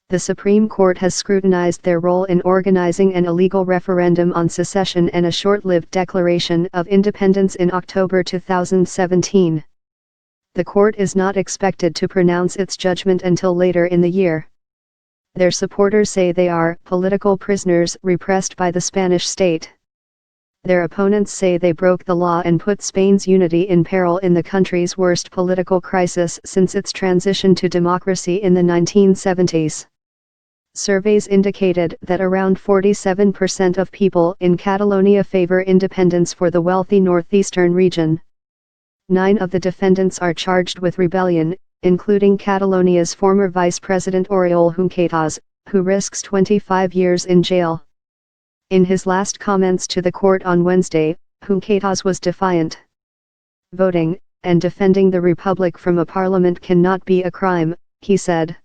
The Supreme Court has scrutinized their role in organizing an illegal referendum on secession and a short-lived declaration of independence in October 2017. The court is not expected to pronounce its judgment until later in the year. Their supporters say they are political prisoners repressed by the Spanish state. Their opponents say they broke the law and put Spain's unity in peril in the country's worst political crisis since its transition to democracy in the 1970s. Surveys indicated that around 47% of people in Catalonia favor independence for the wealthy northeastern region. 9 of the defendants are charged with rebellion, including Catalonia's former Vice President Oriol Junqueras, who risks 25 years in jail. In his last comments to the court on Wednesday, Junqueras was defiant. Voting, and defending the republic from a parliament cannot be a crime, he said.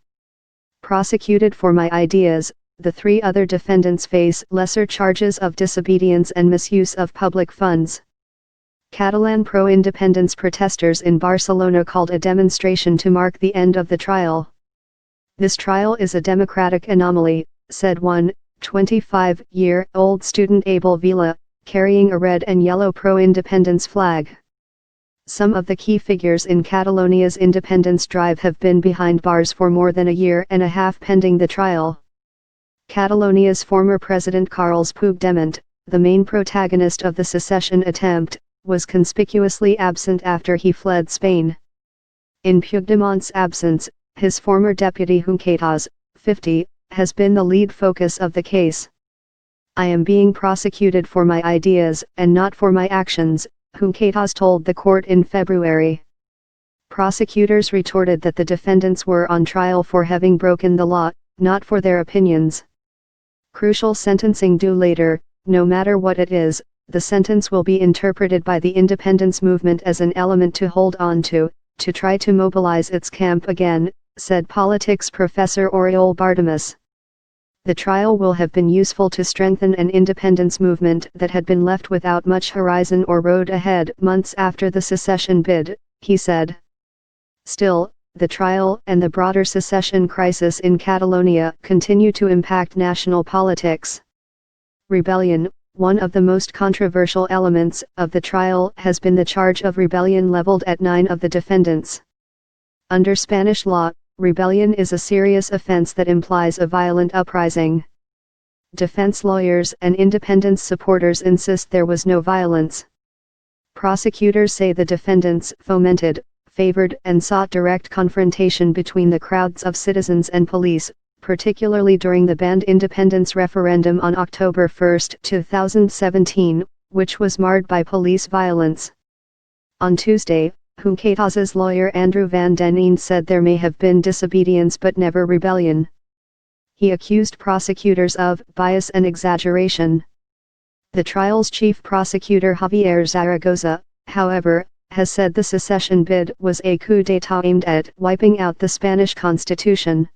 Prosecuted for my ideas, the 3 other defendants face lesser charges of disobedience and misuse of public funds. Catalan pro-independence protesters in Barcelona called a demonstration to mark the end of the trial. This trial is a democratic anomaly, said one 25-year-old student Abel Vila, carrying a red and yellow pro-independence flag. Some of the key figures in Catalonia's independence drive have been behind bars for more than a year and a half pending the trial. Catalonia's former president Carles Puigdemont, the main protagonist of the secession attempt, was conspicuously absent after he fled Spain. In Puigdemont's absence, his former deputy Junqueras, 50, has been the lead focus of the case. I am being prosecuted for my ideas and not for my actions, Junqueras told the court in February. Prosecutors retorted that the defendants were on trial for having broken the law, not for their opinions. Crucial sentencing due later, no matter what it is, the sentence will be interpreted by the independence movement as an element to hold on to try to mobilize its camp again, said politics professor Oriol Bardamus. The trial will have been useful to strengthen an independence movement that had been left without much horizon or road ahead months after the secession bid, he said. Still, the trial and the broader secession crisis in Catalonia continue to impact national politics. Rebellion, one of the most controversial elements of the trial, has been the charge of rebellion leveled at 9 of the defendants. Under Spanish law, rebellion is a serious offense that implies a violent uprising. Defense lawyers and independence supporters insist there was no violence. Prosecutors say the defendants fomented, favored and sought direct confrontation between the crowds of citizens and police, particularly during the banned independence referendum on October 1, 2017, which was marred by police violence. On Tuesday, Junqueras's lawyer Andrew Van den Eend said there may have been disobedience but never rebellion. He accused prosecutors of bias and exaggeration. The trial's chief prosecutor Javier Zaragoza, however, has said the secession bid was a coup d'état aimed at wiping out the Spanish constitution.